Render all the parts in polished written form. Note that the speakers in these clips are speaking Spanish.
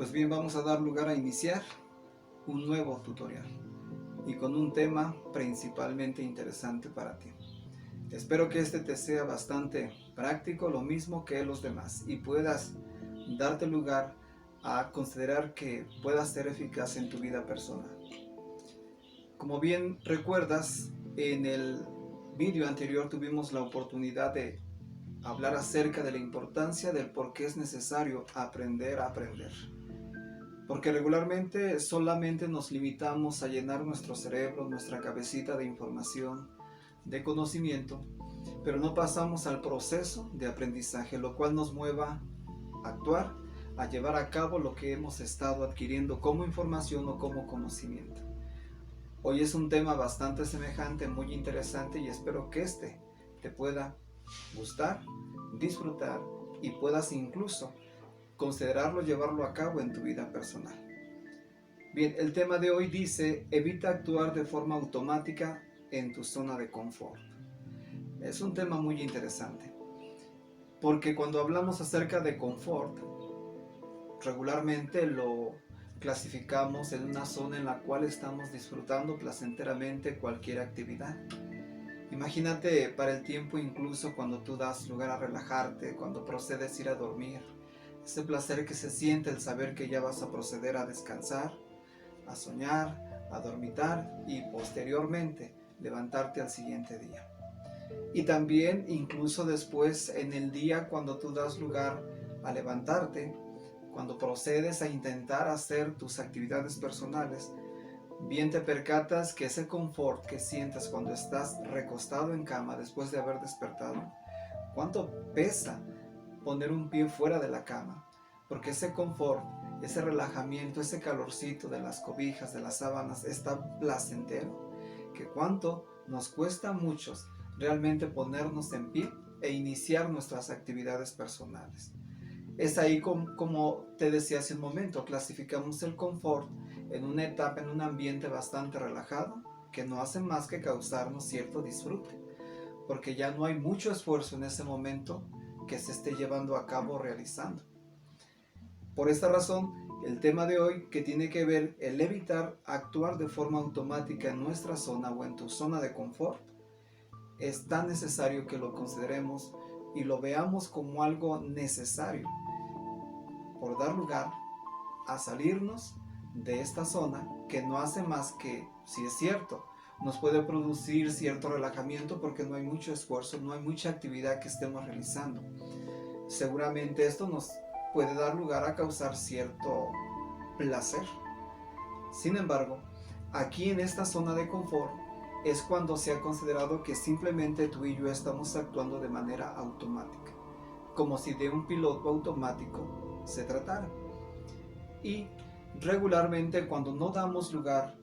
Pues bien, vamos a dar lugar a iniciar un nuevo tutorial y con un tema principalmente interesante para ti. Espero que este te sea bastante práctico, lo mismo que los demás, y puedas darte lugar a considerar que pueda ser eficaz en tu vida personal. Como bien recuerdas, en el vídeo anterior tuvimos la oportunidad de hablar acerca de la importancia del por qué es necesario aprender a aprender. Porque regularmente solamente nos limitamos a llenar nuestro cerebro, nuestra cabecita de información, de conocimiento, pero no pasamos al proceso de aprendizaje, lo cual nos mueva a actuar, a llevar a cabo lo que hemos estado adquiriendo como información o como conocimiento. Hoy es un tema bastante semejante, muy interesante, y espero que te pueda gustar, disfrutar y puedas incluso considerarlo llevarlo a cabo en tu vida personal. Bien, el tema de hoy dice: evita actuar de forma automática en tu zona de confort. Es un tema muy interesante, porque cuando hablamos acerca de confort, regularmente lo clasificamos en una zona en la cual estamos disfrutando placenteramente cualquier actividad. Imagínate para el tiempo incluso cuando tú das lugar a relajarte, cuando procedes a ir a dormir, ese placer que se siente el saber que ya vas a proceder a descansar, a soñar, a dormitar y posteriormente levantarte al siguiente día. Y también incluso después en el día cuando tú das lugar a levantarte, cuando procedes a intentar hacer tus actividades personales, bien te percatas que ese confort que sientes cuando estás recostado en cama después de haber despertado, cuánto pesa poner un pie fuera de la cama, porque ese confort, ese relajamiento, ese calorcito de las cobijas, de las sábanas, es tan placentero, que cuánto nos cuesta a muchos realmente ponernos en pie e iniciar nuestras actividades personales. Es ahí como te decía hace un momento, clasificamos el confort en una etapa, en un ambiente bastante relajado, que no hace más que causarnos cierto disfrute, porque ya no hay mucho esfuerzo en ese momento que se esté llevando a cabo o realizando. Por esta razón, el tema de hoy, que tiene que ver el evitar actuar de forma automática en nuestra zona o en tu zona de confort, es tan necesario que lo consideremos y lo veamos como algo necesario por dar lugar a salirnos de esta zona que no hace más que, si es cierto, nos puede producir cierto relajamiento porque no hay mucho esfuerzo, no hay mucha actividad que estemos realizando. Seguramente esto nos puede dar lugar a causar cierto placer. Sin embargo, aquí en esta zona de confort es cuando se ha considerado que simplemente tú y yo estamos actuando de manera automática, como si de un piloto automático se tratara. Y regularmente cuando no damos lugar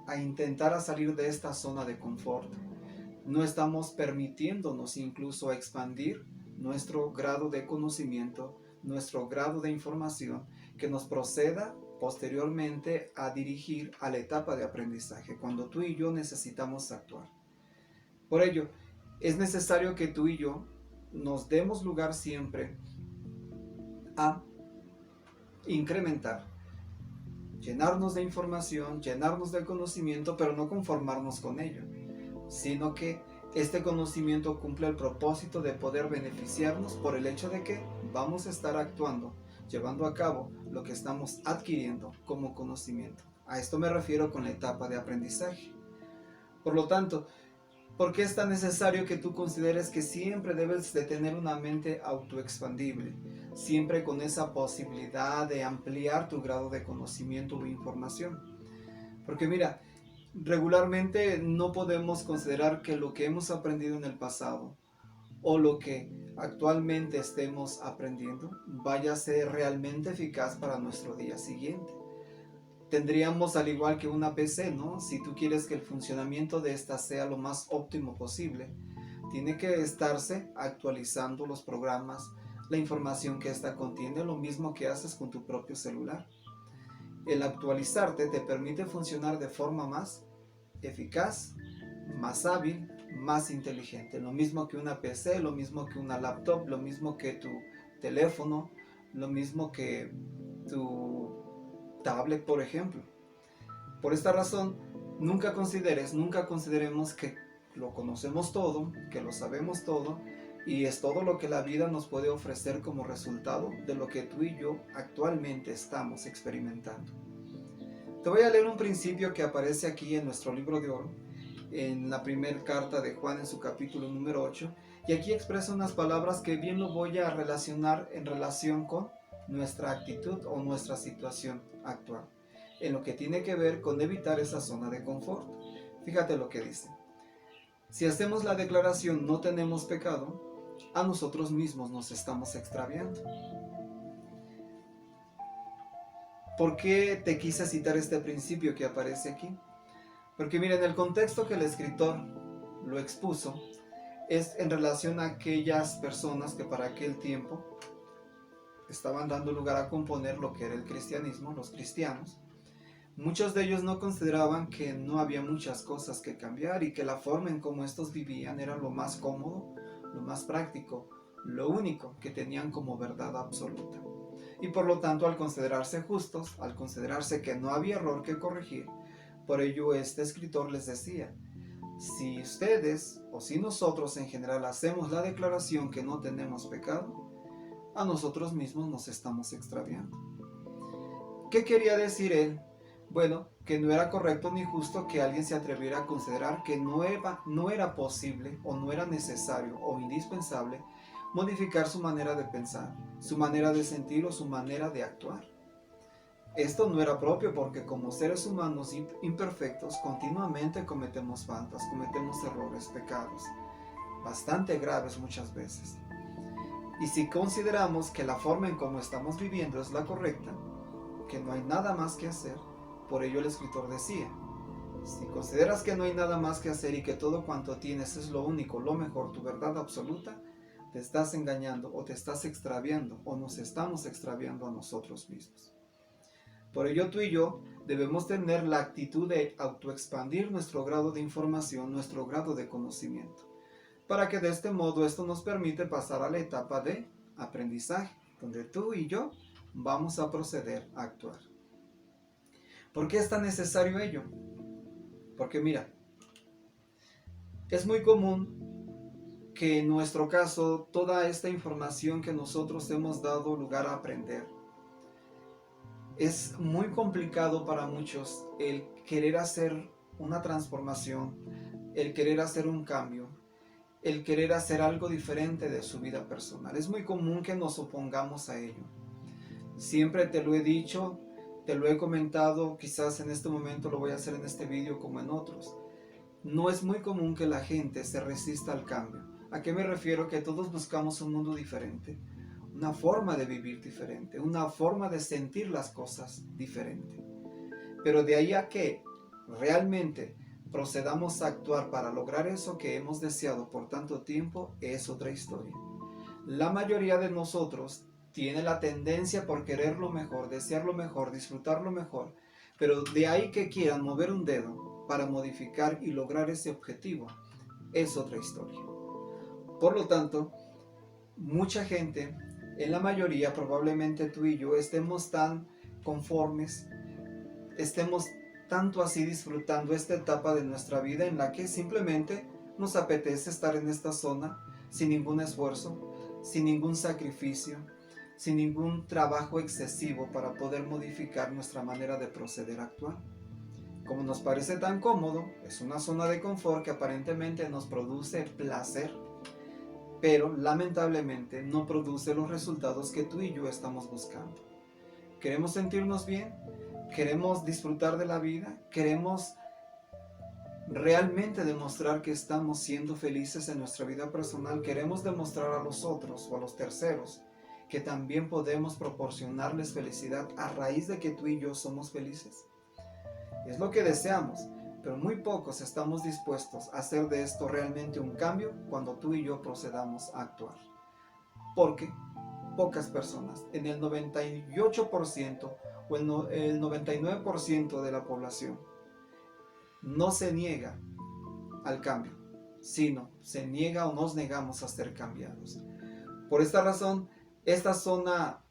a intentar a salir de esta zona de confort, no estamos permitiéndonos incluso expandir nuestro grado de conocimiento, nuestro grado de información, que nos proceda posteriormente a dirigir a la etapa de aprendizaje, cuando tú y yo necesitamos actuar. Por ello, es necesario que tú y yo nos demos lugar siempre a incrementar, llenarnos de información, llenarnos de conocimiento, pero no conformarnos con ello, sino que este conocimiento cumple el propósito de poder beneficiarnos por el hecho de que vamos a estar actuando, llevando a cabo lo que estamos adquiriendo como conocimiento. A esto me refiero con la etapa de aprendizaje. Por lo tanto, ¿por qué es tan necesario que tú consideres que siempre debes de tener una mente autoexpandible, siempre con esa posibilidad de ampliar tu grado de conocimiento o información? Porque mira, regularmente no podemos considerar que lo que hemos aprendido en el pasado o lo que actualmente estemos aprendiendo vaya a ser realmente eficaz para nuestro día siguiente. Tendríamos, al igual que una PC, ¿no? Si tú quieres que el funcionamiento de esta sea lo más óptimo posible, tiene que estarse actualizando los programas, la información que esta contiene, lo mismo que haces con tu propio celular. El actualizarte te permite funcionar de forma más eficaz, más hábil, más inteligente. Lo mismo que una PC, lo mismo que una laptop, lo mismo que tu teléfono, lo mismo que tu tablet, por ejemplo. Por esta razón, nunca consideremos que lo conocemos todo, que lo sabemos todo, y es todo lo que la vida nos puede ofrecer como resultado de lo que tú y yo actualmente estamos experimentando. Te voy a leer un principio que aparece aquí en nuestro libro de oro, en la primera carta de Juan en su capítulo número 8, y aquí expresa unas palabras que bien lo voy a relacionar en relación con nuestra actitud o nuestra situación actual, en lo que tiene que ver con evitar esa zona de confort. Fíjate lo que dice. Si hacemos la declaración no tenemos pecado, a nosotros mismos nos estamos extraviando. ¿Por qué te quise citar este principio que aparece aquí? Porque miren, el contexto que el escritor lo expuso es en relación a aquellas personas que para aquel tiempo estaban dando lugar a componer lo que era el cristianismo, los cristianos. Muchos de ellos no consideraban que no había muchas cosas que cambiar y que la forma en cómo estos vivían era lo más cómodo, lo más práctico, lo único que tenían como verdad absoluta. Y por lo tanto, al considerarse justos, al considerarse que no había error que corregir, por ello este escritor les decía, si ustedes o si nosotros en general hacemos la declaración que no tenemos pecado, a nosotros mismos nos estamos extraviando. ¿Qué quería decir él? Bueno, que no era correcto ni justo que alguien se atreviera a considerar que no era posible o no era necesario o indispensable modificar su manera de pensar, su manera de sentir o su manera de actuar. Esto no era propio porque como seres humanos imperfectos continuamente cometemos faltas, cometemos errores, pecados, bastante graves muchas veces. Y si consideramos que la forma en cómo estamos viviendo es la correcta, que no hay nada más que hacer, por ello el escritor decía, si consideras que no hay nada más que hacer y que todo cuanto tienes es lo único, lo mejor, tu verdad absoluta, te estás engañando o te estás extraviando o nos estamos extraviando a nosotros mismos. Por ello tú y yo debemos tener la actitud de autoexpandir nuestro grado de información, nuestro grado de conocimiento, para que de este modo esto nos permite pasar a la etapa de aprendizaje, donde tú y yo vamos a proceder a actuar. ¿Por qué es tan necesario ello? Porque mira, es muy común que en nuestro caso toda esta información que nosotros hemos dado lugar a aprender, es muy complicado para muchos el querer hacer una transformación, el querer hacer un cambio, el querer hacer algo diferente de su vida personal. Es muy común que nos opongamos a ello. Siempre te lo he dicho, te lo he comentado, quizás en este momento lo voy a hacer en este vídeo como en otros. No es muy común que la gente se resista al cambio. ¿A qué me refiero? Que todos buscamos un mundo diferente, una forma de vivir diferente, una forma de sentir las cosas diferente. Pero de ahí a que realmente procedamos a actuar para lograr eso que hemos deseado por tanto tiempo es otra historia. La mayoría de nosotros tiene la tendencia por querer lo mejor, desear lo mejor, disfrutar lo mejor, pero de ahí que quieran mover un dedo para modificar y lograr ese objetivo es otra historia. Por lo tanto, mucha gente, en la mayoría, probablemente tú y yo, estemos tan conformes, estemos tanto así disfrutando esta etapa de nuestra vida en la que simplemente nos apetece estar en esta zona sin ningún esfuerzo, sin ningún sacrificio, sin ningún trabajo excesivo para poder modificar nuestra manera de proceder actual. Como nos parece tan cómodo, es una zona de confort que aparentemente nos produce placer, pero lamentablemente no produce los resultados que tú y yo estamos buscando. Queremos sentirnos bien, queremos disfrutar de la vida, queremos realmente demostrar que estamos siendo felices en nuestra vida personal, queremos demostrar a los otros o a los terceros que también podemos proporcionarles felicidad a raíz de que tú y yo somos felices. Es lo que deseamos, pero muy pocos estamos dispuestos a hacer de esto realmente un cambio cuando tú y yo procedamos a actuar. Porque pocas personas, en el 98% o el 99% de la población, no se niega al cambio, sino se niega o nos negamos a ser cambiados. Por esta razón, esta zona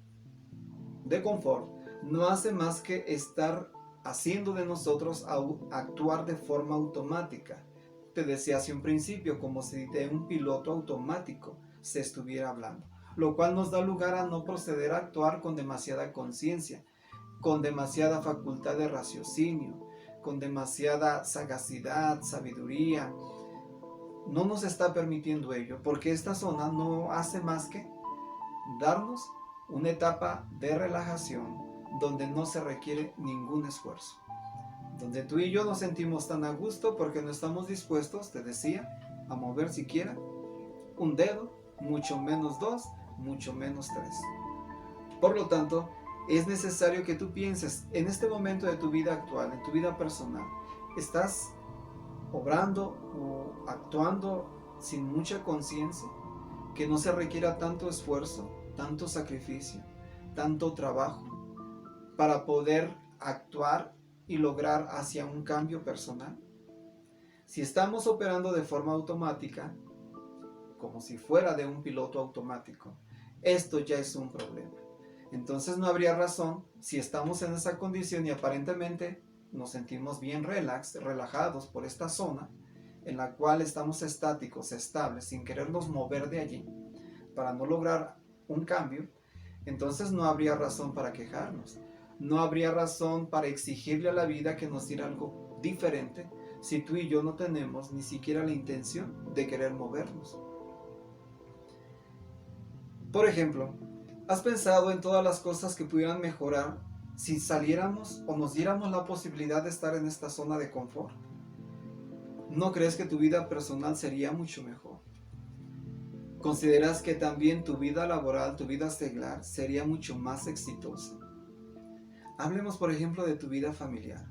de confort no hace más que estar haciendo de nosotros actuar de forma automática. Te decía hace un principio, como si de un piloto automático se estuviera hablando, lo cual nos da lugar a no proceder a actuar con demasiada conciencia, con demasiada facultad de raciocinio, con demasiada sagacidad, sabiduría. No nos está permitiendo ello, porque esta zona no hace más que darnos una etapa de relajación donde no se requiere ningún esfuerzo, donde tú y yo nos sentimos tan a gusto porque no estamos dispuestos, te decía, a mover siquiera un dedo, mucho menos dos, mucho menos tres. Por lo tanto, es necesario que tú pienses en este momento de tu vida actual, en tu vida personal. ¿Estás obrando o actuando sin mucha conciencia? Que no se requiera tanto esfuerzo, tanto sacrificio, tanto trabajo para poder actuar y lograr hacia un cambio personal. Si estamos operando de forma automática, como si fuera de un piloto automático, esto ya es un problema. Entonces no habría razón, si estamos en esa condición y aparentemente nos sentimos bien relajados por esta zona, en la cual estamos estáticos, estables, sin querernos mover de allí, para no lograr un cambio, entonces no habría razón para quejarnos, no habría razón para exigirle a la vida que nos diera algo diferente, si tú y yo no tenemos ni siquiera la intención de querer movernos. Por ejemplo, ¿has pensado en todas las cosas que pudieran mejorar si saliéramos o nos diéramos la posibilidad de estar en esta zona de confort? ¿No crees que tu vida personal sería mucho mejor? ¿Consideras que también tu vida laboral, tu vida seglar, sería mucho más exitosa? Hablemos, por ejemplo, de tu vida familiar,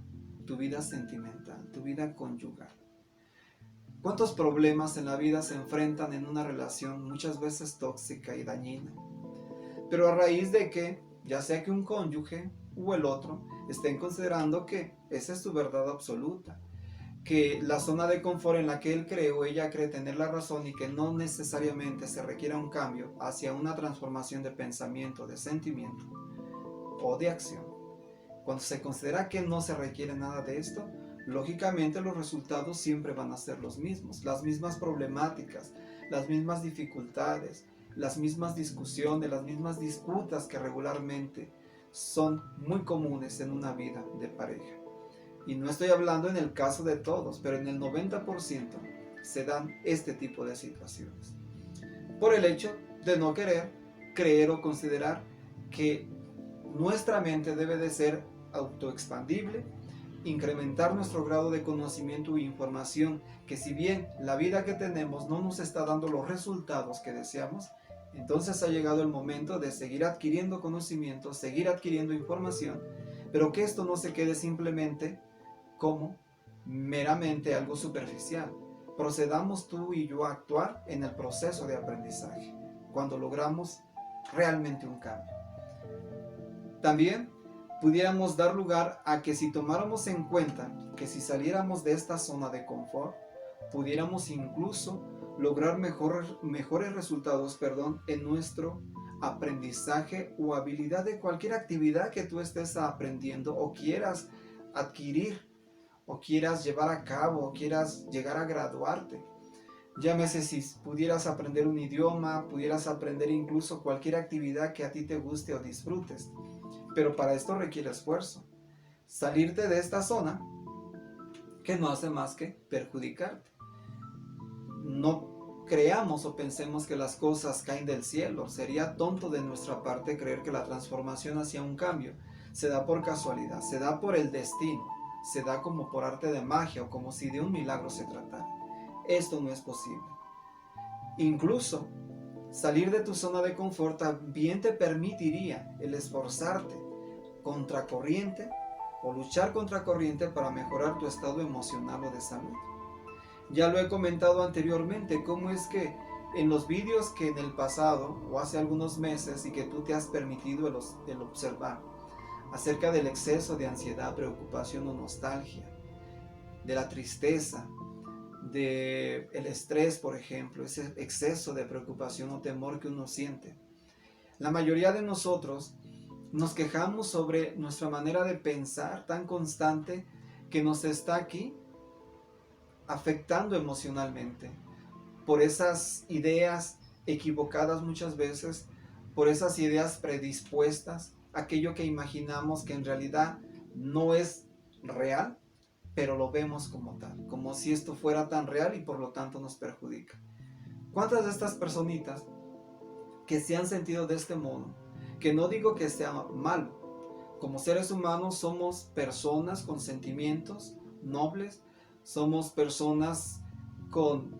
tu vida sentimental, tu vida conyugal. ¿Cuántos problemas en la vida se enfrentan en una relación muchas veces tóxica y dañina? Pero a raíz de que, ya sea que un cónyuge o el otro, estén considerando que esa es su verdad absoluta, que la zona de confort en la que él cree o ella cree tener la razón y que no necesariamente se requiera un cambio hacia una transformación de pensamiento, de sentimiento o de acción. Cuando se considera que no se requiere nada de esto, lógicamente los resultados siempre van a ser los mismos, las mismas problemáticas, las mismas dificultades, las mismas discusiones, las mismas disputas que regularmente son muy comunes en una vida de pareja. Y no estoy hablando en el caso de todos, pero en el 90% se dan este tipo de situaciones. Por el hecho de no querer, creer o considerar que nuestra mente debe de ser autoexpandible, incrementar nuestro grado de conocimiento e información, que si bien la vida que tenemos no nos está dando los resultados que deseamos, entonces ha llegado el momento de seguir adquiriendo conocimiento, seguir adquiriendo información, pero que esto no se quede simplemente como meramente algo superficial. Procedamos tú y yo a actuar en el proceso de aprendizaje, cuando logramos realmente un cambio. También pudiéramos dar lugar a que si tomáramos en cuenta que si saliéramos de esta zona de confort, pudiéramos incluso lograr mejores resultados en nuestro aprendizaje o habilidad de cualquier actividad que tú estés aprendiendo o quieras adquirir o quieras llevar a cabo o quieras llegar a graduarte. Llámese si pudieras aprender un idioma, pudieras aprender incluso cualquier actividad que a ti te guste o disfrutes. Pero para esto requiere esfuerzo. Salirte de esta zona que no hace más que perjudicarte. No creamos o pensemos que las cosas caen del cielo. Sería tonto de nuestra parte creer que la transformación hacia un cambio se da por casualidad, se da por el destino, se da como por arte de magia o como si de un milagro se tratara. Esto no es posible. Incluso salir de tu zona de confort también te permitiría el esforzarte contracorriente o luchar contracorriente para mejorar tu estado emocional o de salud. Ya lo he comentado anteriormente, cómo es que en los vídeos que en el pasado o hace algunos meses y que tú te has permitido el observar acerca del exceso de ansiedad, preocupación o nostalgia, de la tristeza, del estrés, por ejemplo, ese exceso de preocupación o temor que uno siente. La mayoría de nosotros Nos quejamos sobre nuestra manera de pensar tan constante que nos está aquí afectando emocionalmente, por esas ideas equivocadas muchas veces, por esas ideas predispuestas, aquello que imaginamos que en realidad no es real, pero lo vemos como tal, como si esto fuera tan real y por lo tanto nos perjudica. ¿Cuántas de estas personitas que se han sentido de este modo, que no digo que sea malo, como seres humanos somos personas con sentimientos nobles, somos personas con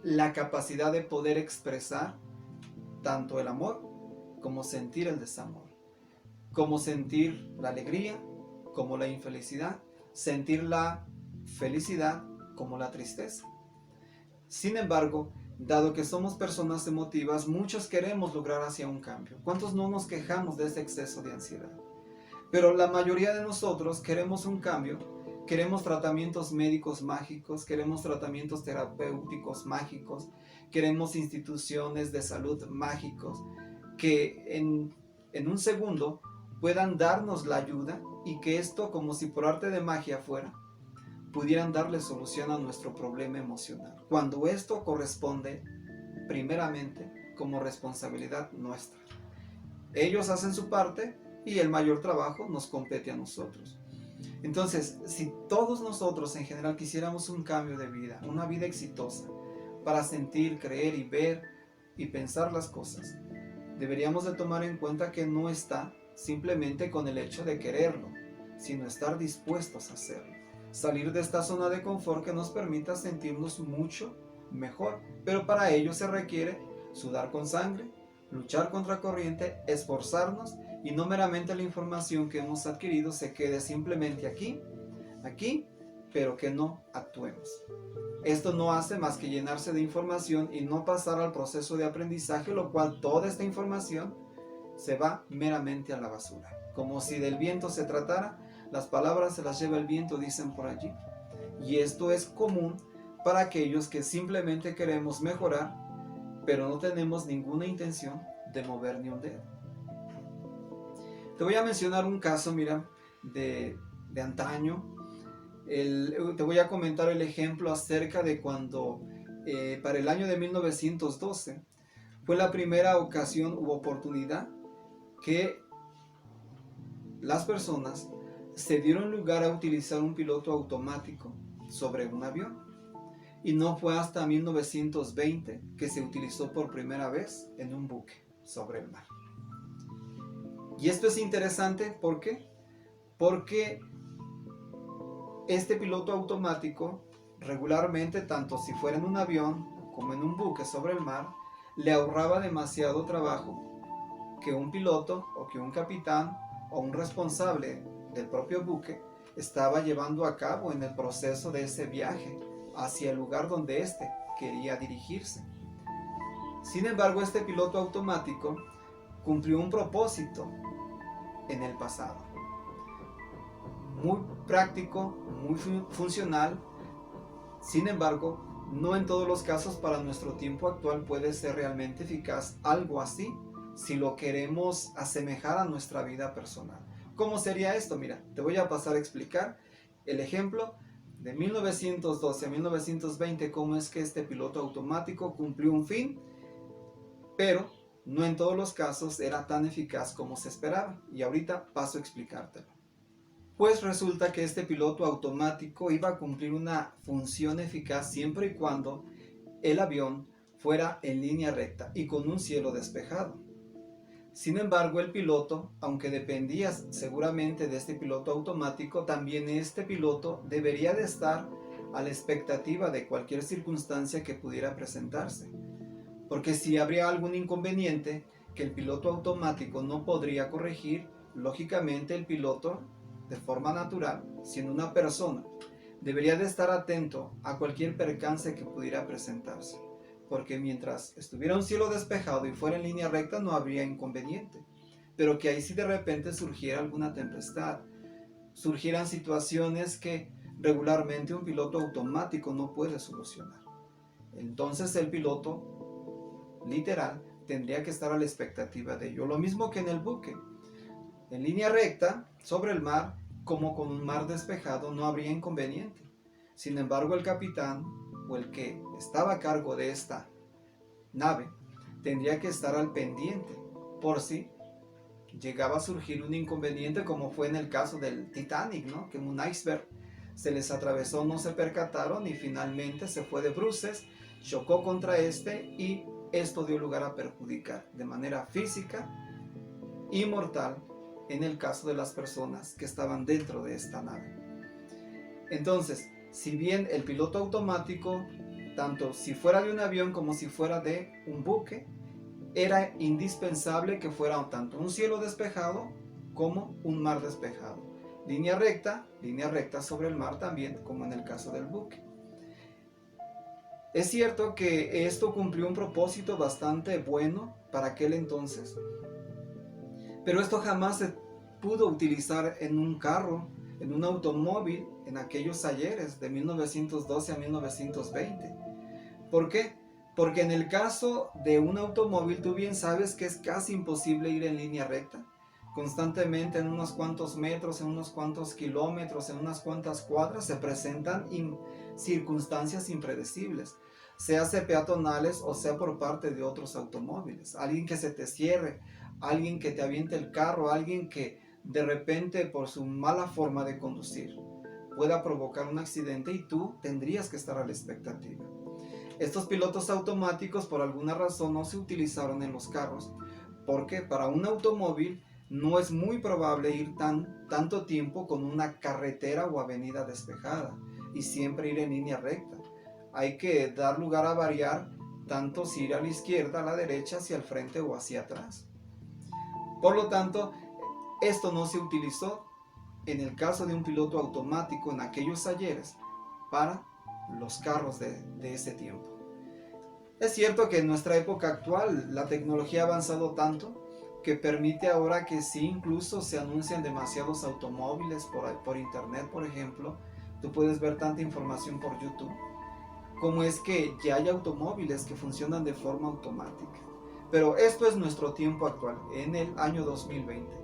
la capacidad de poder expresar tanto el amor como sentir el desamor, como sentir la alegría como la infelicidad, sentir la felicidad como la tristeza? Sin embargo, dado que somos personas emotivas, muchos queremos lograr hacia un cambio. ¿Cuántos no nos quejamos de ese exceso de ansiedad? Pero la mayoría de nosotros queremos un cambio, queremos tratamientos médicos mágicos, queremos tratamientos terapéuticos mágicos, queremos instituciones de salud mágicos que en un segundo puedan darnos la ayuda y que esto, como si por arte de magia fuera, pudieran darle solución a nuestro problema emocional, cuando esto corresponde primeramente como responsabilidad nuestra. Ellos hacen su parte y el mayor trabajo nos compete a nosotros. Entonces, si todos nosotros en general quisiéramos un cambio de vida, una vida exitosa, para sentir, creer y ver y pensar las cosas, deberíamos de tomar en cuenta que no está simplemente con el hecho de quererlo, sino estar dispuestos a hacerlo. Salir de esta zona de confort que nos permita sentirnos mucho mejor, pero para ello se requiere sudar con sangre, luchar contra corriente, esforzarnos y no meramente la información que hemos adquirido se quede simplemente aquí, pero que no actuemos. Esto no hace más que llenarse de información y no pasar al proceso de aprendizaje, lo cual toda esta información se va meramente a la basura. Como si del viento se tratara, las palabras se las lleva el viento, dicen por allí. Y esto es común para aquellos que simplemente queremos mejorar, pero no tenemos ninguna intención de mover ni un dedo. Te voy a mencionar un caso, mira, de antaño. Te voy a comentar el ejemplo acerca de cuando para el año de 1912 fue la primera ocasión u oportunidad que las personas se dieron lugar a utilizar un piloto automático sobre un avión. Y no fue hasta 1920 que se utilizó por primera vez en un buque sobre el mar. Y esto es interesante, ¿por qué? Porque este piloto automático regularmente, tanto si fuera en un avión como en un buque sobre el mar, le ahorraba demasiado trabajo que un piloto o que un capitán o un responsable del propio buque estaba llevando a cabo en el proceso de ese viaje hacia el lugar donde éste quería dirigirse. Sin embargo, este piloto automático cumplió un propósito en el pasado, muy práctico, muy funcional. Sin embargo, no en todos los casos para nuestro tiempo actual puede ser realmente eficaz algo así si lo queremos asemejar a nuestra vida personal. ¿Cómo sería esto? Mira, te voy a pasar a explicar el ejemplo de 1912 a 1920, cómo es que este piloto automático cumplió un fin, pero no en todos los casos era tan eficaz como se esperaba. Y ahorita paso a explicártelo. Pues resulta que este piloto automático iba a cumplir una función eficaz siempre y cuando el avión fuera en línea recta y con un cielo despejado. Sin embargo, el piloto, aunque dependía seguramente de este piloto automático, también este piloto debería de estar a la expectativa de cualquier circunstancia que pudiera presentarse. Porque si habría algún inconveniente que el piloto automático no podría corregir, lógicamente el piloto, de forma natural, siendo una persona, debería de estar atento a cualquier percance que pudiera presentarse. Porque mientras estuviera un cielo despejado y fuera en línea recta no habría inconveniente. Pero que ahí si de repente surgiera alguna tempestad, surgieran situaciones que regularmente un piloto automático no puede solucionar. Entonces el piloto, literal, tendría que estar a la expectativa de ello. Lo mismo que en el buque. En línea recta, sobre el mar, como con un mar despejado, no habría inconveniente. Sin embargo, el capitán o el que estaba a cargo de esta nave tendría que estar al pendiente por si llegaba a surgir un inconveniente, como fue en el caso del Titanic, ¿no? Que un iceberg se les atravesó, no se percataron y finalmente se fue de bruces, chocó contra este y esto dio lugar a perjudicar de manera física y mortal en el caso de las personas que estaban dentro de esta nave. Entonces, si bien el piloto automático, tanto si fuera de un avión como si fuera de un buque, era indispensable que fuera tanto un cielo despejado como un mar despejado. Línea recta sobre el mar también, como en el caso del buque. Es cierto que esto cumplió un propósito bastante bueno para aquel entonces, pero esto jamás se pudo utilizar en un carro, en un automóvil, en aquellos ayeres de 1912 a 1920. ¿Por qué? Porque en el caso de un automóvil, tú bien sabes que es casi imposible ir en línea recta. Constantemente en unos cuantos metros, en unos cuantos kilómetros, en unas cuantas cuadras se presentan circunstancias impredecibles, sea peatonales o sea por parte de otros automóviles. Alguien que se te cierre, alguien que te aviente el carro, alguien que de repente por su mala forma de conducir pueda provocar un accidente y tú tendrías que estar a la expectativa. Estos pilotos automáticos por alguna razón no se utilizaron en los carros, porque para un automóvil no es muy probable ir tanto tiempo con una carretera o avenida despejada y siempre ir en línea recta. Hay que dar lugar a variar tanto si ir a la izquierda, a la derecha, hacia el frente o hacia atrás. Por lo tanto, esto no se utilizó en el caso de un piloto automático en aquellos ayeres para los carros de ese tiempo. Es cierto que en nuestra época actual la tecnología ha avanzado tanto que permite ahora que sí, incluso se anuncian demasiados automóviles por internet, por ejemplo. Tú puedes ver tanta información por YouTube, como es que ya hay automóviles que funcionan de forma automática. Pero esto es nuestro tiempo actual, en el año 2020.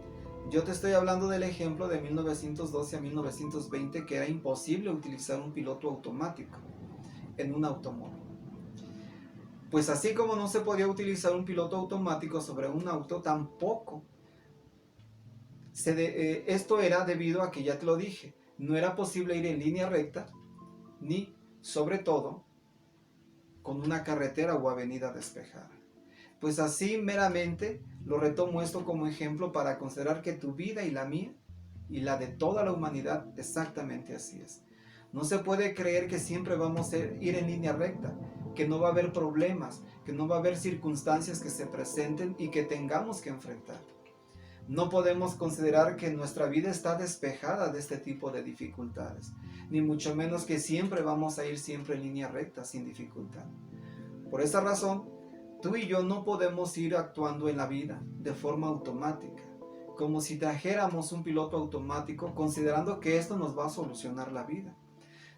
Yo te estoy hablando del ejemplo de 1912 a 1920, que era imposible utilizar un piloto automático en un automóvil. Pues así como no se podía utilizar un piloto automático sobre un auto, tampoco. Esto era debido a que, ya te lo dije, no era posible ir en línea recta, ni, sobre todo, con una carretera o avenida despejada. Pues así meramente lo retomo esto como ejemplo para considerar que tu vida y la mía y la de toda la humanidad exactamente así es. No se puede creer que siempre vamos a ir en línea recta, que no va a haber problemas, que no va a haber circunstancias que se presenten y que tengamos que enfrentar. No podemos considerar que nuestra vida está despejada de este tipo de dificultades, ni mucho menos que siempre vamos a ir siempre en línea recta sin dificultad. Por esa razón, tú y yo no podemos ir actuando en la vida de forma automática, como si trajéramos un piloto automático considerando que esto nos va a solucionar la vida.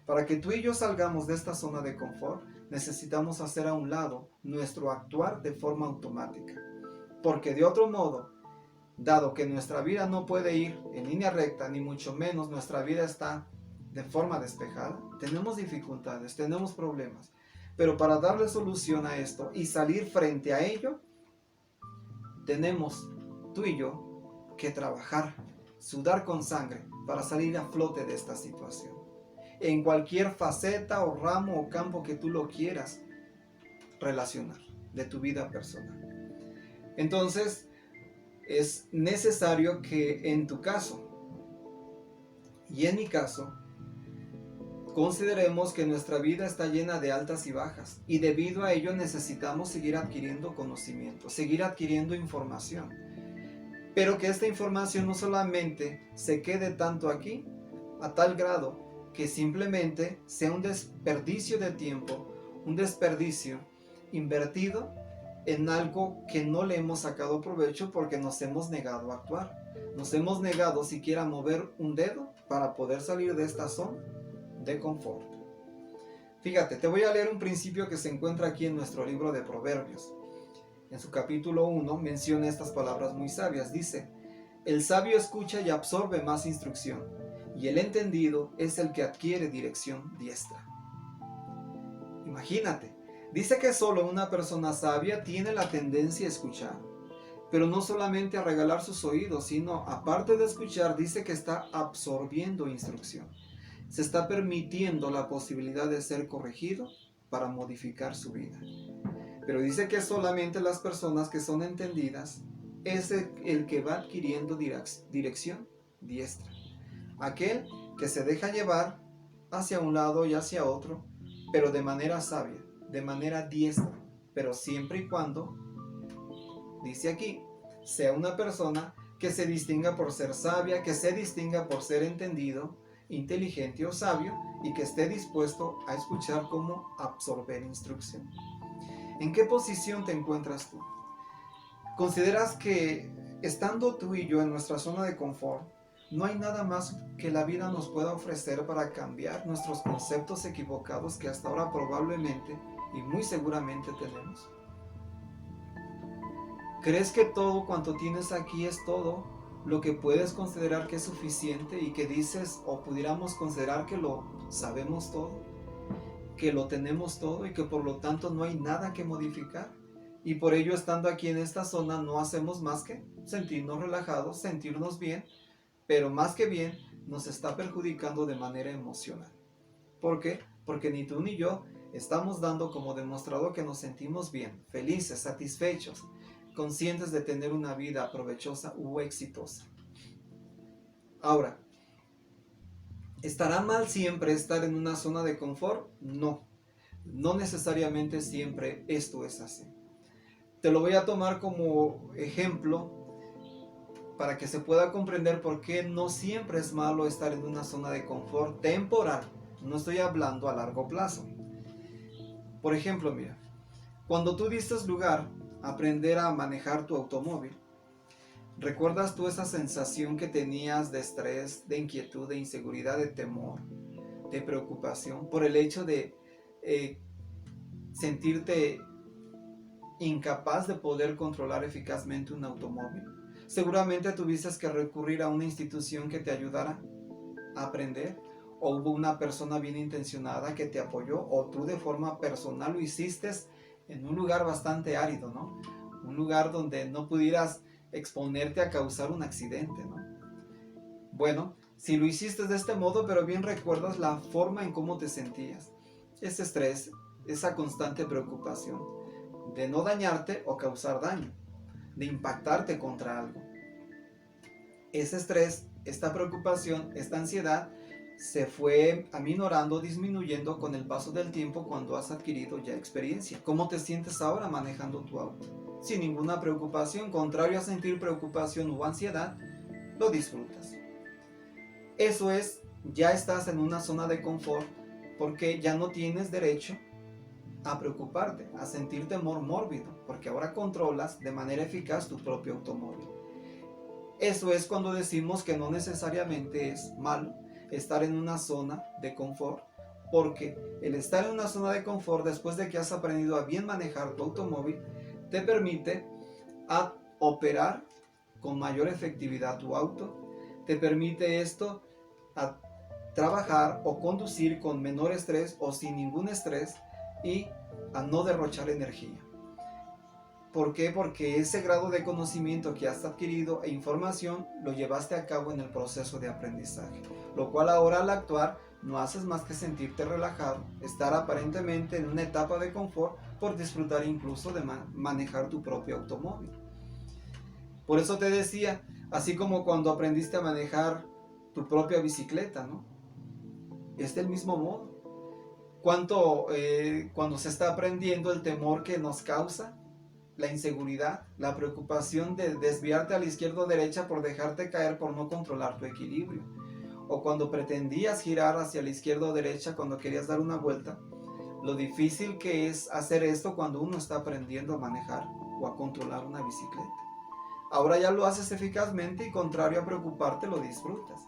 Para que tú y yo salgamos de esta zona de confort, necesitamos hacer a un lado nuestro actuar de forma automática. Porque de otro modo, dado que nuestra vida no puede ir en línea recta, ni mucho menos nuestra vida está de forma despejada, tenemos dificultades, tenemos problemas. Pero para darle solución a esto y salir frente a ello, tenemos tú y yo que trabajar, sudar con sangre para salir a flote de esta situación. En cualquier faceta o ramo o campo que tú lo quieras relacionar de tu vida personal. Entonces, es necesario que en tu caso y en mi caso, consideremos que nuestra vida está llena de altas y bajas y debido a ello necesitamos seguir adquiriendo conocimiento, seguir adquiriendo información. Pero que esta información no solamente se quede tanto aquí, a tal grado que simplemente sea un desperdicio de tiempo, un desperdicio invertido en algo que no le hemos sacado provecho porque nos hemos negado a actuar. Nos hemos negado siquiera a mover un dedo para poder salir de esta zona de confort. Fíjate, te voy a leer un principio que se encuentra aquí en nuestro libro de Proverbios. En su capítulo 1 menciona estas palabras muy sabias. Dice: El sabio escucha y absorbe más instrucción, y el entendido es el que adquiere dirección diestra. Imagínate, dice que solo una persona sabia tiene la tendencia a escuchar, pero no solamente a regalar sus oídos, sino aparte de escuchar, dice que está absorbiendo instrucción. Se está permitiendo la posibilidad de ser corregido para modificar su vida. Pero dice que solamente las personas que son entendidas es el que va adquiriendo dirección diestra. Aquel que se deja llevar hacia un lado y hacia otro, pero de manera sabia, de manera diestra, pero siempre y cuando, dice aquí, sea una persona que se distinga por ser sabia, que se distinga por ser entendido, inteligente o sabio, y que esté dispuesto a escuchar cómo absorber instrucción. ¿En qué posición te encuentras tú? ¿Consideras que estando tú y yo en nuestra zona de confort, no hay nada más que la vida nos pueda ofrecer para cambiar nuestros conceptos equivocados que hasta ahora probablemente y muy seguramente tenemos? ¿Crees que todo cuanto tienes aquí es todo lo que puedes considerar que es suficiente y que dices o pudiéramos considerar que lo sabemos todo, que lo tenemos todo y que por lo tanto no hay nada que modificar? Y por ello, estando aquí en esta zona, no hacemos más que sentirnos relajados, sentirnos bien, pero más que bien nos está perjudicando de manera emocional. ¿Por qué? Porque ni tú ni yo estamos dando como demostrado que nos sentimos bien, felices, satisfechos, conscientes de tener una vida provechosa u exitosa. Ahora, ¿estará mal siempre estar en una zona de confort? No, no necesariamente siempre esto es así. Te lo voy a tomar como ejemplo para que se pueda comprender por qué no siempre es malo estar en una zona de confort temporal. No estoy hablando a largo plazo. Por ejemplo, mira, cuando tú diste lugar a aprender a manejar tu automóvil, ¿recuerdas tú esa sensación que tenías de estrés, de inquietud, de inseguridad, de temor, de preocupación por el hecho de sentirte incapaz de poder controlar eficazmente un automóvil? Seguramente tuviste que recurrir a una institución que te ayudara a aprender, o hubo una persona bien intencionada que te apoyó, o tú de forma personal lo hiciste en un lugar bastante árido, ¿no? Un lugar donde no pudieras exponerte a causar un accidente, ¿no? Bueno, si lo hiciste de este modo, pero bien recuerdas la forma en cómo te sentías, ese estrés, esa constante preocupación de no dañarte o causar daño, de impactarte contra algo. Ese estrés, esta preocupación, esta ansiedad se fue aminorando, disminuyendo con el paso del tiempo cuando has adquirido ya experiencia. ¿Cómo te sientes ahora manejando tu auto? Sin ninguna preocupación, contrario a sentir preocupación u ansiedad, lo disfrutas. Eso es, ya estás en una zona de confort porque ya no tienes derecho a preocuparte, a sentir temor mórbido, porque ahora controlas de manera eficaz tu propio automóvil. Eso es cuando decimos que no necesariamente es malo estar en una zona de confort, porque el estar en una zona de confort después de que has aprendido a bien manejar tu automóvil te permite a operar con mayor efectividad tu auto, te permite esto a trabajar o conducir con menor estrés o sin ningún estrés y a no derrochar energía. ¿Por qué? Porque ese grado de conocimiento que has adquirido e información lo llevaste a cabo en el proceso de aprendizaje, lo cual ahora al actuar no haces más que sentirte relajado, estar aparentemente en una etapa de confort por disfrutar incluso de manejar tu propio automóvil. Por eso te decía, así como cuando aprendiste a manejar tu propia bicicleta, ¿no? Es del mismo modo. Cuando se está aprendiendo, el temor que nos causa, la inseguridad, la preocupación de desviarte a la izquierda o derecha por dejarte caer por no controlar tu equilibrio, o cuando pretendías girar hacia la izquierda o derecha cuando querías dar una vuelta, lo difícil que es hacer esto cuando uno está aprendiendo a manejar o a controlar una bicicleta. Ahora ya lo haces eficazmente y contrario a preocuparte lo disfrutas.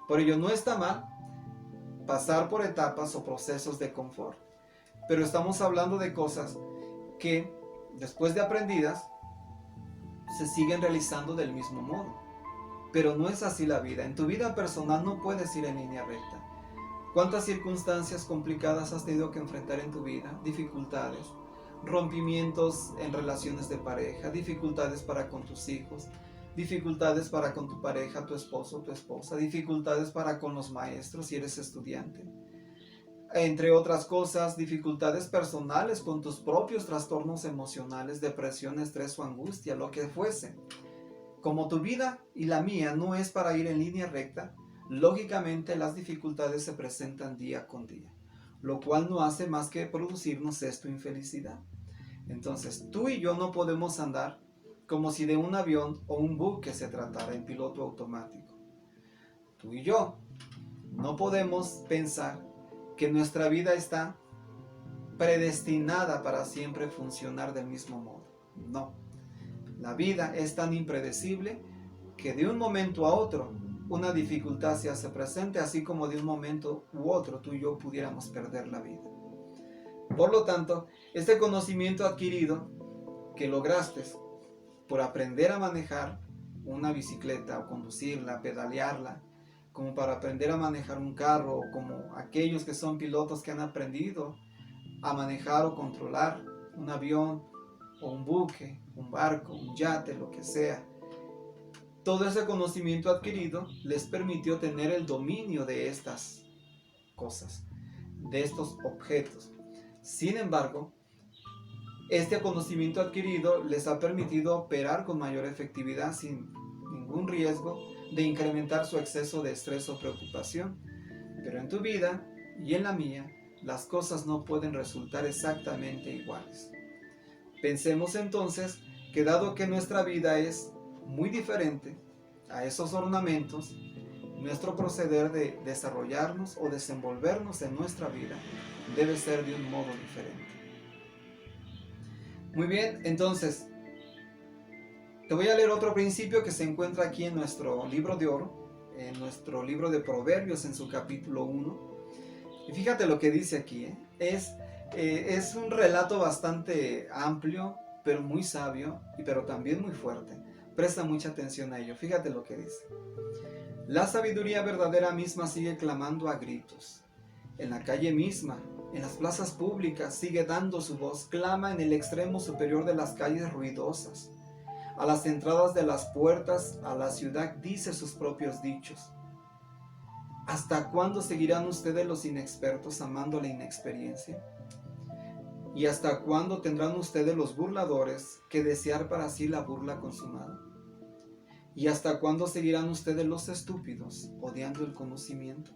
Por ello no está mal pasar por etapas o procesos de confort, pero estamos hablando de cosas que después de aprendidas se siguen realizando del mismo modo. Pero no es así la vida. En tu vida personal no puedes ir en línea recta. ¿Cuántas circunstancias complicadas has tenido que enfrentar en tu vida? Dificultades, rompimientos en relaciones de pareja, dificultades para con tus hijos, dificultades para con tu pareja, tu esposo, tu esposa, dificultades para con los maestros si eres estudiante. Entre otras cosas, dificultades personales con tus propios trastornos emocionales, depresión, estrés o angustia, lo que fuese. Como tu vida y la mía no es para ir en línea recta, lógicamente las dificultades se presentan día con día, lo cual no hace más que producirnos esto, infelicidad. Entonces, tú y yo no podemos andar como si de un avión o un buque se tratara en piloto automático. Tú y yo no podemos pensar que nuestra vida está predestinada para siempre funcionar del mismo modo. No. La vida es tan impredecible que de un momento a otro una dificultad se hace presente, así como de un momento u otro tú y yo pudiéramos perder la vida. Por lo tanto, este conocimiento adquirido que lograste por aprender a manejar una bicicleta o conducirla, pedalearla, como para aprender a manejar un carro, o como aquellos que son pilotos que han aprendido a manejar o controlar un avión o un buque, un barco, un yate, lo que sea. Todo ese conocimiento adquirido les permitió tener el dominio de estas cosas, de estos objetos. Sin embargo, este conocimiento adquirido les ha permitido operar con mayor efectividad sin ningún riesgo de incrementar su exceso de estrés o preocupación. Pero en tu vida y en la mía, las cosas no pueden resultar exactamente iguales. Pensemos entonces que dado que nuestra vida es muy diferente a esos ornamentos, nuestro proceder de desarrollarnos o desenvolvernos en nuestra vida debe ser de un modo diferente. Muy bien, entonces, te voy a leer otro principio que se encuentra aquí en nuestro libro de oro, en nuestro libro de Proverbios en su capítulo 1. Y fíjate lo que dice aquí, es un relato bastante amplio, pero muy sabio, pero también muy fuerte. Presta mucha atención a ello. Fíjate lo que dice. La sabiduría verdadera misma sigue clamando a gritos. En la calle misma, en las plazas públicas, sigue dando su voz. Clama en el extremo superior de las calles ruidosas. A las entradas de las puertas a la ciudad dice sus propios dichos. ¿Hasta cuándo seguirán ustedes los inexpertos amando la inexperiencia? ¿Y hasta cuándo tendrán ustedes los burladores que desear para sí la burla consumada? ¿Y hasta cuándo seguirán ustedes los estúpidos odiando el conocimiento?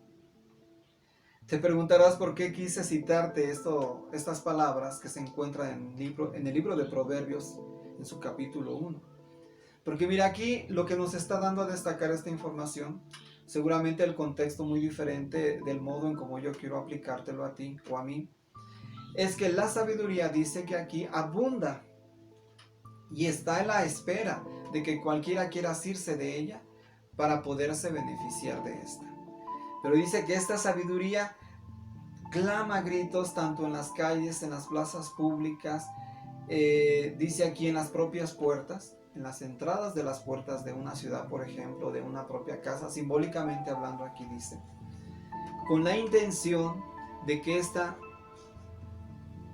Te preguntarás por qué quise citarte estas palabras que se encuentran en el libro de Proverbios en su capítulo 1. Porque mira, aquí lo que nos está dando a destacar esta información, seguramente el contexto muy diferente del modo en cómo yo quiero aplicártelo a ti o a mí, es que la sabiduría dice que aquí abunda y está en la espera de que cualquiera quiera asirse de ella para poderse beneficiar de esta. Pero dice que esta sabiduría clama a gritos tanto en las calles, en las plazas públicas, dice aquí en las propias puertas, en las entradas de las puertas de una ciudad, por ejemplo, de una propia casa, simbólicamente hablando aquí dice, con la intención de que esta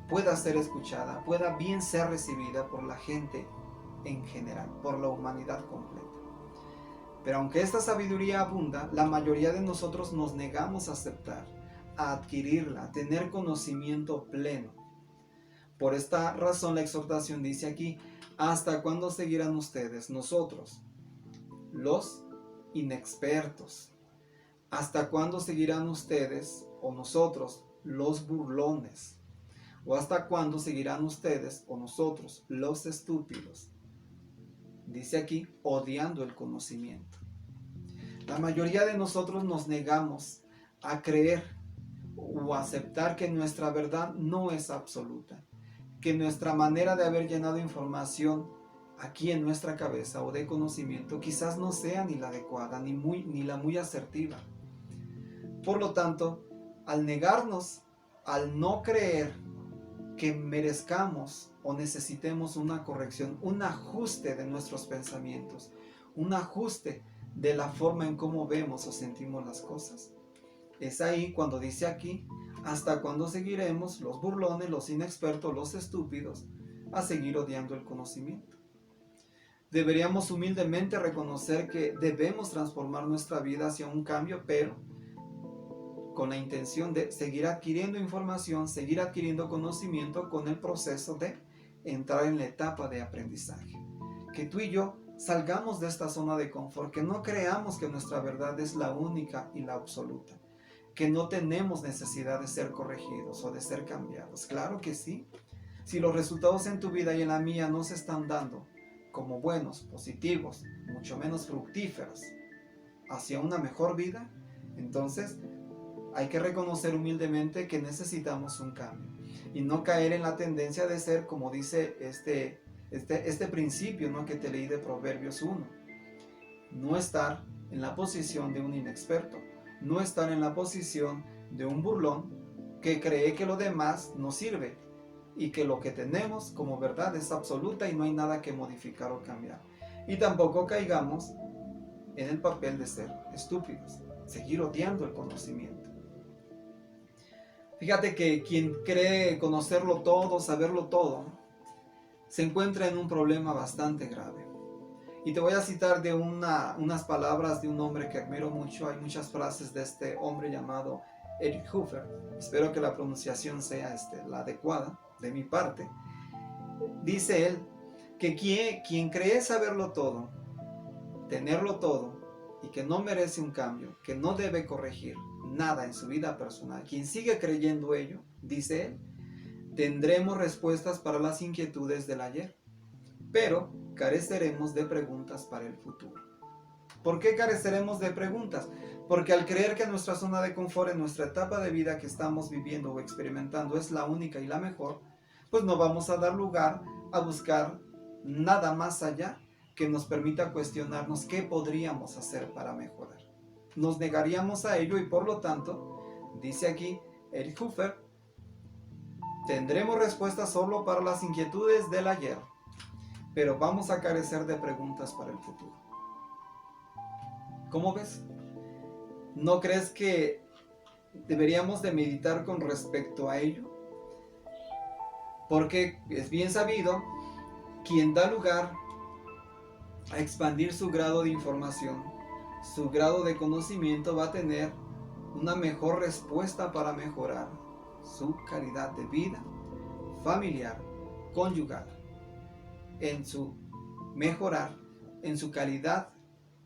pueda ser escuchada, pueda bien ser recibida por la gente en general, por la humanidad completa. Pero aunque esta sabiduría abunda, la mayoría de nosotros nos negamos a aceptar, a adquirirla, a tener conocimiento pleno. Por esta razón la exhortación dice aquí, ¿hasta cuándo seguirán ustedes, nosotros, los inexpertos? ¿Hasta cuándo seguirán ustedes o nosotros, los burlones? ¿O hasta cuándo seguirán ustedes o nosotros, los estúpidos? Dice aquí, odiando el conocimiento. La mayoría de nosotros nos negamos a creer o a aceptar que nuestra verdad no es absoluta, que nuestra manera de haber llenado información aquí en nuestra cabeza o de conocimiento quizás no sea ni la adecuada ni la muy asertiva. Por lo tanto, al negarnos, al no creer que merezcamos o necesitemos una corrección, un ajuste de nuestros pensamientos, un ajuste de la forma en cómo vemos o sentimos las cosas. Es ahí cuando dice aquí, hasta cuándo seguiremos los burlones, los inexpertos, los estúpidos, a seguir odiando el conocimiento. Deberíamos humildemente reconocer que debemos transformar nuestra vida hacia un cambio, pero con la intención de seguir adquiriendo información, seguir adquiriendo conocimiento con el proceso de entrar en la etapa de aprendizaje. Que tú y yo salgamos de esta zona de confort, que no creamos que nuestra verdad es la única y la absoluta, que no tenemos necesidad de ser corregidos o de ser cambiados. Claro que sí. Si los resultados en tu vida y en la mía no se están dando como buenos, positivos, mucho menos fructíferos, hacia una mejor vida, entonces hay que reconocer humildemente que necesitamos un cambio y no caer en la tendencia de ser, como dice este principio, ¿no?, que te leí de Proverbios 1. No estar en la posición de un inexperto, no estar en la posición de un burlón que cree que lo demás no sirve y que lo que tenemos como verdad es absoluta y no hay nada que modificar o cambiar. Y tampoco caigamos en el papel de ser estúpidos, seguir odiando el conocimiento. Fíjate que quien cree conocerlo todo, saberlo todo, se encuentra en un problema bastante grave. Y te voy a citar de unas palabras de un hombre que admiro mucho. Hay muchas frases de este hombre llamado Eric Hoffer. Espero que la pronunciación sea la adecuada de mi parte. Dice él que quien cree saberlo todo, tenerlo todo, y que no merece un cambio, que no debe corregir nada en su vida personal, quien sigue creyendo ello, dice él, tendremos respuestas para las inquietudes del ayer, pero careceremos de preguntas para el futuro. ¿Por qué careceremos de preguntas? Porque al creer que nuestra zona de confort en nuestra etapa de vida que estamos viviendo o experimentando es la única y la mejor, pues no vamos a dar lugar a buscar nada más allá que nos permita cuestionarnos qué podríamos hacer para mejorar. Nos negaríamos a ello y por lo tanto, dice aquí Eric Hoffer, tendremos respuestas solo para las inquietudes del ayer, pero vamos a carecer de preguntas para el futuro. ¿Cómo ves? ¿No crees que deberíamos de meditar con respecto a ello? Porque es bien sabido, quien da lugar a expandir su grado de información, su grado de conocimiento, va a tener una mejor respuesta para mejorar su calidad de vida familiar, conyugal, mejorar en su calidad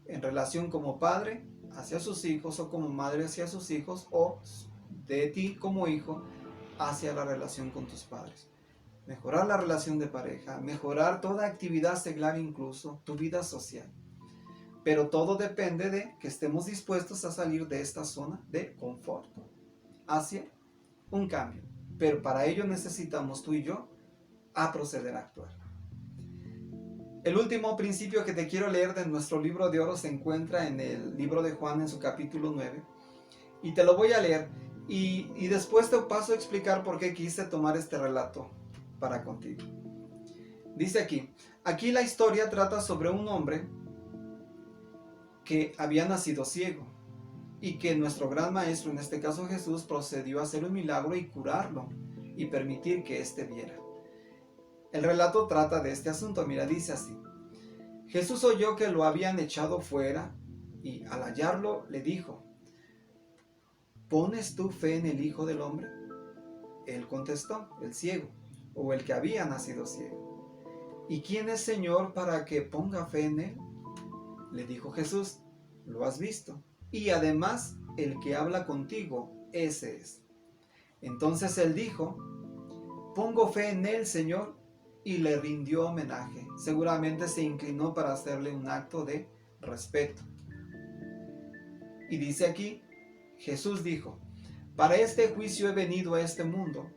en relación como padre hacia sus hijos o como madre hacia sus hijos o de ti como hijo hacia la relación con tus padres. Mejorar la relación de pareja, mejorar toda actividad seglar, incluso tu vida social. Pero todo depende de que estemos dispuestos a salir de esta zona de confort hacia un cambio. Pero para ello necesitamos tú y yo a proceder a actuar. El último principio que te quiero leer de nuestro libro de oro se encuentra en el libro de Juan en su capítulo 9. Y te lo voy a leer y después te paso a explicar por qué quise tomar este relato para contigo. Dice aquí la historia trata sobre un hombre que había nacido ciego y que nuestro gran maestro, en este caso Jesús, procedió a hacer un milagro y curarlo y permitir que éste viera. El relato trata de este asunto. Mira, dice así: Jesús oyó que lo habían echado fuera y al hallarlo le dijo: ¿pones tú fe en el Hijo del Hombre? Él contestó: el ciego, o el que había nacido ciego. ¿Y quién es Señor para que ponga fe en él? Le dijo Jesús: lo has visto, y además el que habla contigo, ese es. Entonces él dijo: pongo fe en él, Señor, y le rindió homenaje. Seguramente se inclinó para hacerle un acto de respeto. Y dice aquí, Jesús dijo: para este juicio he venido a este mundo,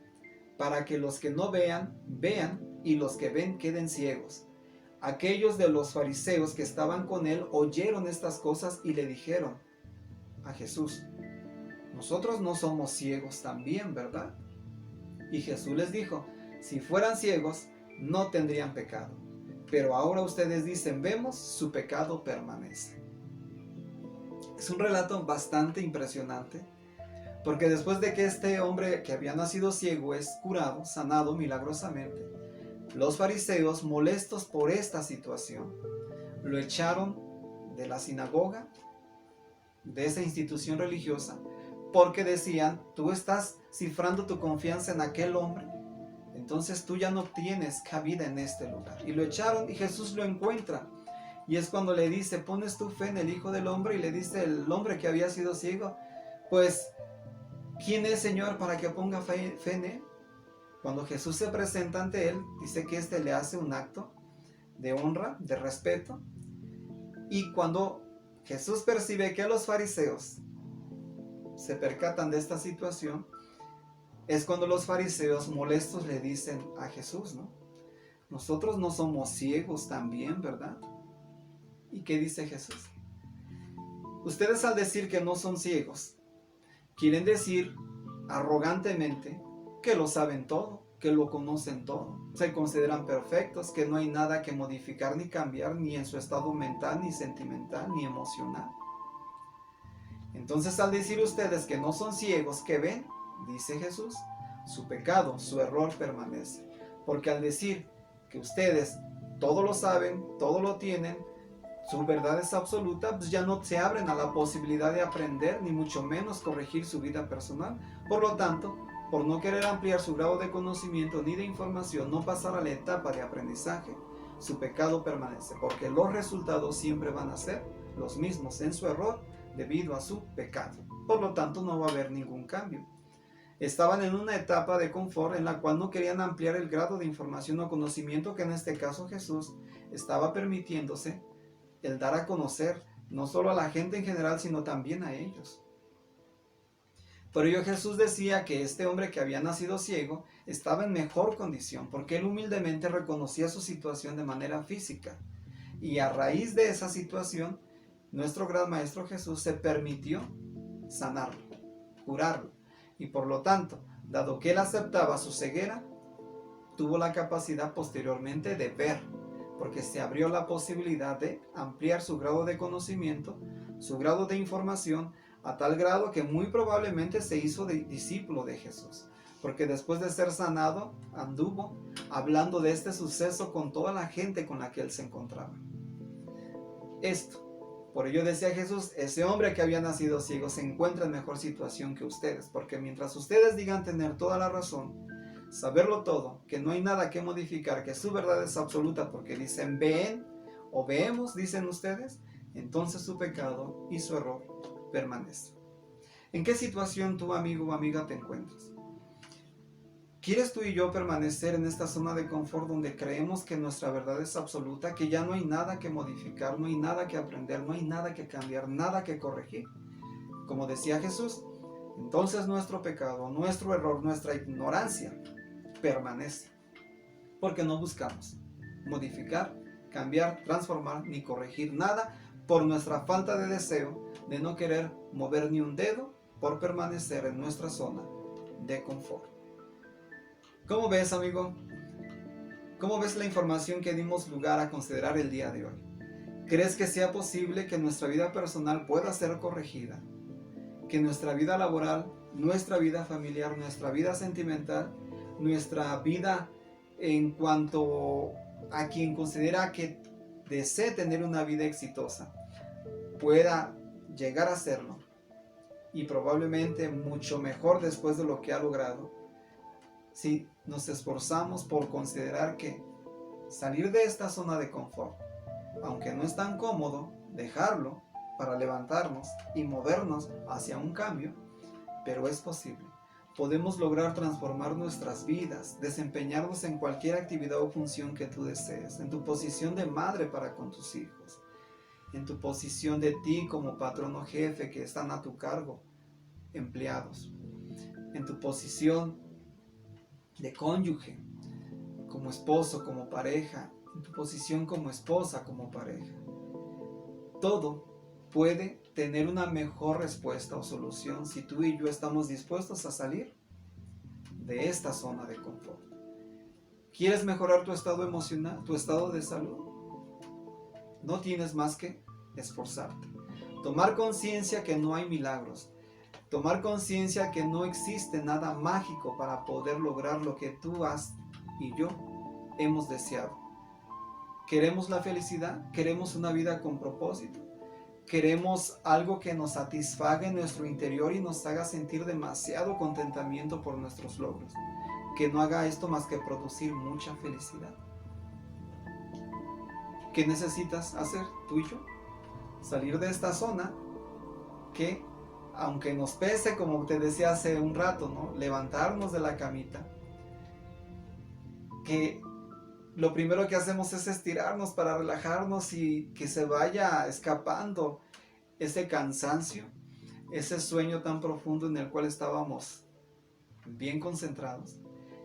para que los que no vean, vean, y los que ven queden ciegos. Aquellos de los fariseos que estaban con él oyeron estas cosas y le dijeron a Jesús: nosotros no somos ciegos también, ¿verdad? Y Jesús les dijo: si fueran ciegos, no tendrían pecado. Pero ahora ustedes dicen: vemos, su pecado permanece. Es un relato bastante impresionante, porque después de que este hombre que había nacido ciego es curado, sanado milagrosamente, los fariseos, molestos por esta situación, lo echaron de la sinagoga, de esa institución religiosa, porque decían: tú estás cifrando tu confianza en aquel hombre, entonces tú ya no tienes cabida en este lugar. Y lo echaron, y Jesús lo encuentra, y es cuando le dice: ¿pones tu fe en el Hijo del Hombre? Y le dice el hombre que había sido ciego: pues, ¿quién es, Señor, para que ponga fe en él? Cuando Jesús se presenta ante él, dice que éste le hace un acto de honra, de respeto. Y cuando Jesús percibe que los fariseos se percatan de esta situación, es cuando los fariseos molestos le dicen a Jesús, ¿no? Nosotros no somos ciegos también, ¿verdad? ¿Y qué dice Jesús? Ustedes, al decir que no son ciegos, quieren decir arrogantemente que lo saben todo, que lo conocen todo, se consideran perfectos, que no hay nada que modificar ni cambiar, ni en su estado mental, ni sentimental, ni emocional. Entonces, al decir ustedes que no son ciegos, ¿qué ven? Dice Jesús: su pecado, su error permanece. Porque al decir que ustedes todo lo saben, todo lo tienen, su verdad es absoluta, pues ya no se abren a la posibilidad de aprender, ni mucho menos corregir su vida personal. Por lo tanto, por no querer ampliar su grado de conocimiento ni de información, no pasar a la etapa de aprendizaje, su pecado permanece, porque los resultados siempre van a ser los mismos en su error debido a su pecado. Por lo tanto, no va a haber ningún cambio. Estaban en una etapa de confort en la cual no querían ampliar el grado de información o conocimiento que en este caso Jesús estaba permitiéndose el dar a conocer, no solo a la gente en general, sino también a ellos. Por ello Jesús decía que este hombre que había nacido ciego estaba en mejor condición, porque él humildemente reconocía su situación de manera física. Y a raíz de esa situación, nuestro gran Maestro Jesús se permitió sanarlo, curarlo. Y por lo tanto, dado que él aceptaba su ceguera, tuvo la capacidad posteriormente de ver, porque se abrió la posibilidad de ampliar su grado de conocimiento, su grado de información, a tal grado que muy probablemente se hizo discípulo de Jesús, porque después de ser sanado, anduvo hablando de este suceso con toda la gente con la que él se encontraba. Por ello decía Jesús: ese hombre que había nacido ciego se encuentra en mejor situación que ustedes, porque mientras ustedes digan tener toda la razón, saberlo todo, que no hay nada que modificar, que su verdad es absoluta, porque dicen ven o vemos, dicen ustedes, entonces su pecado y su error permanece. ¿En qué situación tú, amigo o amiga, te encuentras? ¿Quieres tú y yo permanecer en esta zona de confort donde creemos que nuestra verdad es absoluta, que ya no hay nada que modificar, no hay nada que aprender, no hay nada que cambiar, nada que corregir? Como decía Jesús, entonces nuestro pecado, nuestro error, nuestra ignorancia permanece, porque no buscamos modificar, cambiar, transformar ni corregir nada por nuestra falta de deseo de no querer mover ni un dedo por permanecer en nuestra zona de confort. ¿Cómo ves, amigo? ¿Cómo ves la información que dimos lugar a considerar el día de hoy? ¿Crees que sea posible que nuestra vida personal pueda ser corregida? ¿Que nuestra vida laboral, nuestra vida familiar, nuestra vida sentimental, nuestra vida en cuanto a quien considera que desee tener una vida exitosa, pueda llegar a serlo? Y probablemente mucho mejor después de lo que ha logrado, si nos esforzamos por considerar que salir de esta zona de confort, aunque no es tan cómodo, dejarlo para levantarnos y movernos hacia un cambio, pero es posible. Podemos lograr transformar nuestras vidas, desempeñarnos en cualquier actividad o función que tú desees, en tu posición de madre para con tus hijos, en tu posición de ti como patrón o jefe que están a tu cargo, empleados, en tu posición de cónyuge, como esposo, como pareja, en tu posición como esposa, como pareja. Todo puede tener una mejor respuesta o solución si tú y yo estamos dispuestos a salir de esta zona de confort. ¿Quieres mejorar tu estado emocional, tu estado de salud? No tienes más que esforzarte. tomar conciencia que no hay milagros, tomar conciencia que no existe nada mágico para poder lograr lo que tú has y yo hemos deseado. Queremos la felicidad, queremos una vida con propósito, queremos algo que nos satisfaga en nuestro interior y nos haga sentir demasiado contentamiento por nuestros logros, que no haga esto más que producir mucha felicidad. ¿Qué necesitas hacer tú y yo? Salir de esta zona que, aunque nos pese, como te decía hace un rato, ¿no? Levantarnos de la camita, que lo primero que hacemos es estirarnos para relajarnos y que se vaya escapando ese cansancio, ese sueño tan profundo en el cual estábamos bien concentrados.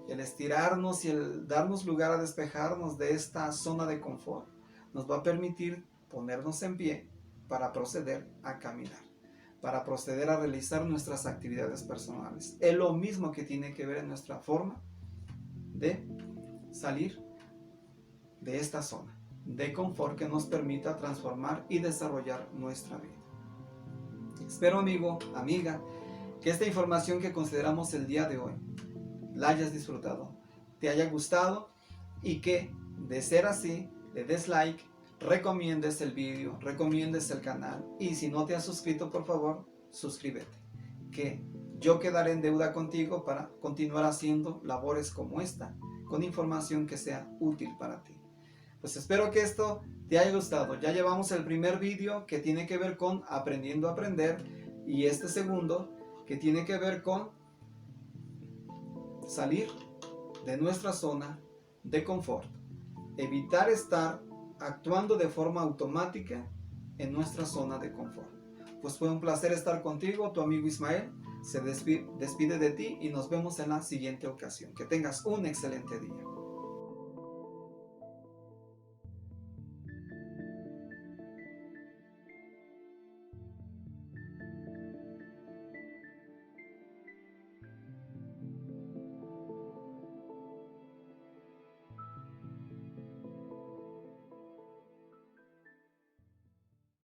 El estirarnos y el darnos lugar a despejarnos de esta zona de confort nos va a permitir ponernos en pie para proceder a caminar, para proceder a realizar nuestras actividades personales. Es lo mismo que tiene que ver en nuestra forma de salir de esta zona de confort que nos permita transformar y desarrollar nuestra vida. Espero, amigo, amiga, que esta información que consideramos el día de hoy la hayas disfrutado, te haya gustado y que, de ser así, le des like, recomiendes el vídeo, recomiendes el canal y si no te has suscrito, por favor, suscríbete, que yo quedaré en deuda contigo para continuar haciendo labores como esta, con información que sea útil para ti. Pues espero que esto te haya gustado. Ya llevamos el primer vídeo que tiene que ver con aprendiendo a aprender y este segundo que tiene que ver con salir de nuestra zona de confort, evitar estar actuando de forma automática en nuestra zona de confort. Pues fue un placer estar contigo, tu amigo Ismael se despide de ti y nos vemos en la siguiente ocasión. Que tengas un excelente día.